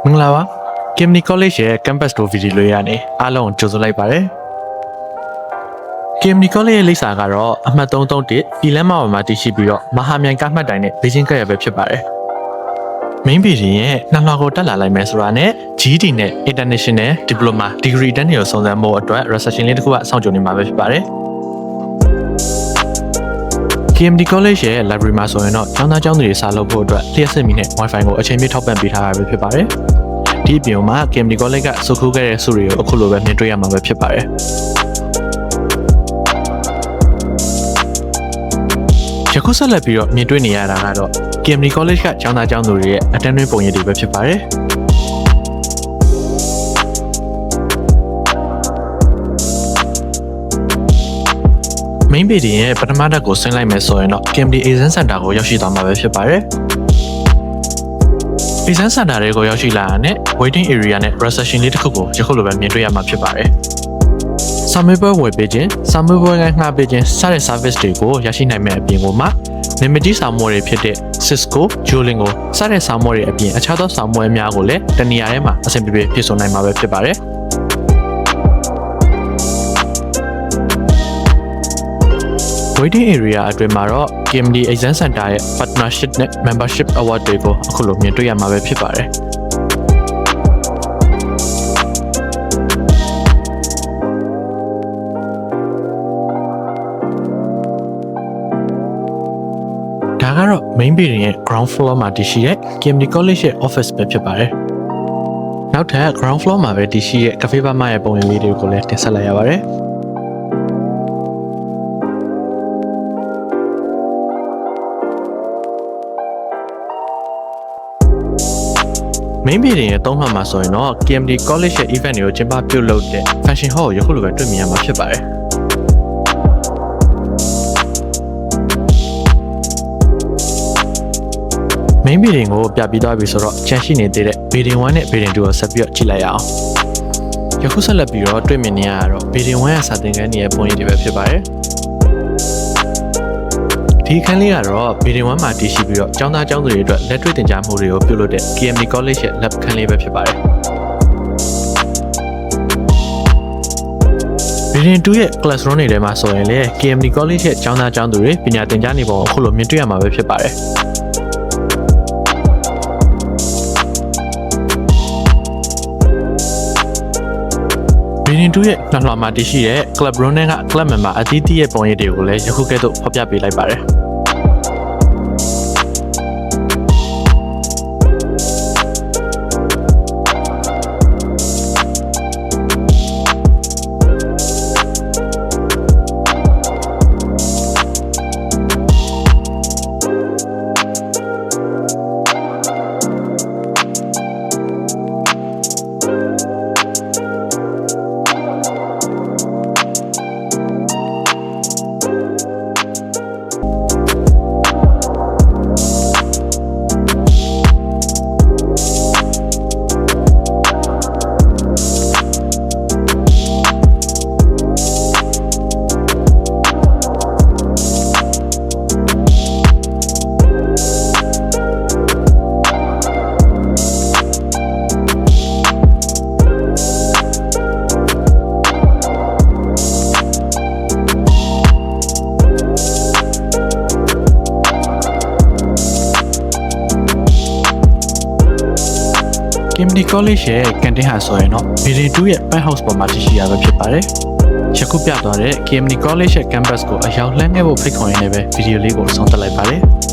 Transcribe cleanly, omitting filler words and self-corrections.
မင်္ဂလာပါ KMD College ရဲ့ Campus Tour Video လေးရနေအားလုံးကြိုဆိုလိုက်ပါတယ် KMD College ရဲ့လိပ်စာကတော့အမှတ်331ပြည်လမ်းမပေါ်မှာတည်ရှိပြီးတော့မဟာမြိုင်ကမှတ်တိုင်နဲ့ဘေးချင်းကပ်ရပဲဖြစ်ပါတယ် Main Building ရဲ့နှစ်လွှာကိုတက်လာလိုက်မယ်ဆိုတာနဲ့ GD နဲ့ International Diploma Degree တန်းတွေကိုစုံစမ်းဖို့အတွက် reception လေးတစ်ခုကစောင့်ကြိုနေမှာပဲဖြစ်ပါတယ် KMD College ရဲ့ library မှာဆိုရင်တော့ကျောင်းသားကျောင်းသူတွေစာလုပ်ဖို့အတွက်လျှက်စစ်မီနဲ့ Wi-Fi ကိုအချိန်ပြည့်ထောက်ပံ့ပေးထားတာပဲဖြစ်ပါတယ်ဒီအပြင်မှာ KMD College ကစုခုခဲ့တဲ့စုတွေကိုအခုလိုပဲမြင်တွေ့ရမှာပဲဖြစ်ပါတယ်ယခုဆက်လက်ပြီးတော့မြင်တွေ့နေရတာကတော့ KMD College ကကျောင်းသားကျောင်းသူတွေရဲ့အတန်းတွင်းပုံရိပ်တွေပဲဖြစ်ပါတယ်Main Building ရဲ့ပထမဓာတ်ကိုဆင်းလိုက်မယ်ဆိုရင်တော့ KMD Exam Center ကိုရောက်ရှိသွားမှာပဲဖြစ်ပါတယ်။ Exam Center တွေကိုရောက်ရှိလာတာနဲ့ Waiting Area နဲ့ Reception လေးတစ်ခုကိုယခုလိုပဲမြင်တွေ့ရမှာဖြစ်ပါတယ်။ စာမေးပွဲဝယ်ပေးခြင်း၊စာမေးပွဲကငှားပေးခြင်းစတဲ့ service တွေကိုရရှိနိုင်မယ့်အပြင်ကိုမှနာမည်ကြီးစာမေးပွဲတွေဖြစ်တဲ့ Cisco, Duolingo စတဲ့စာမေးပွဲတွေအပြင်အခြားသောစာမေးပွဲများကိုလည်းတနေရာထဲမှာအဆင်ပြေပြေဖြည့်ဆို့နိုင်မှာပဲဖြစ်ပါတယ်။ Waiting Area အတွင်းမှာတော့ KMD Exam Center ရဲ့ Partnership နဲ့ Membership Award တွေကိုအခုလိုမြင်တွေ့ရမှာပဲဖြစ်ပါတယ်ဒါကတော့ Main Building ရဲ့ Ground Floor မှာတည်ရှိတဲ့ KMD College ရဲ့ Office ပဲဖြစ်ပါတယ်နောက်ထပ် Ground Floor မှာပဲတည်ရှိတဲ့ Cafe Bar ရဲ့ပုံရိပ်လေးတွေကိုလည်းတင်ဆက်လိုက်ရပါတယ်Main Building ရဲ့3မှတ်မှာဆိုရင်တော့ KMD College ရဲ့ event တွေကိုကျင်းပပြုလုပ်တဲ့ Fashion Hall ကိုယခုလိုပဲတွေ့မြင်ရမှာဖြစ်ပါတယ်။ Main Building ကိုပြပြီးသွားပြီဆိုတော့ကျန်ရှိနေသေးတဲ့ Building 1နဲ့ Building 2ကိုဆက်ပြီးတော့ကြည့်လိုက်ရအောင်။ယခုဆက်လက်ပြီးတော့တွေ့မြင်နေရတာတော့ Building 1ရဲ့စာသင်ခန်းရဲ့ပုံရိပ်တွေပဲဖြစ်ပါတယ်။ဒီခန်းလေးကတော့ Building 1မှာတည်ရှိပြီးတော့ကျောင်းသားကျောင်းသူတွေအတွက်လက်တွေ့သင်ကြားမှုတွေကိုပြုလုပ်တဲ့ KMD College ရဲ့ lab ခန်းလေးပဲဖြစ်ပါတယ်။ Building 2ရဲ့ classroom တွေထဲမှာဆိုရင်လည်း KMD College ရဲ့ကျောင်းသားကျောင်းသူတွေပညာသင်ကြားနေပုံကိုအခုလိုမြင်တွေ့ရမှာပဲဖြစ်ပါတယ်။ Building 2ရဲ့နှစ်လွှာမှာတည်ရှိတဲ့ Club Room နဲ့က Club Member အသီးသီးရဲ့ပုံရိပ်တွေကိုလည်းယခုကဲ့သို့ဖော်ပြပေးလိုက်ပါတယ်။ KMD College ရဲ့ canteen ဟာဆိုရင်တော့ Building 2ရဲ့ penthouse ပေါ်မှာတည်ရှိရပဲဖြစ်ပါတယ်။ယခုပြသွားတဲ့ KMD College ရဲ့ campus ကိုအရောက်လှမ်းခဲ့ဖို့ဖိတ်ခေါ်ရင်းနဲ့ပဲဗီဒီယိုလေးကိုဆုံးသက်လိုက်ပါတယ်။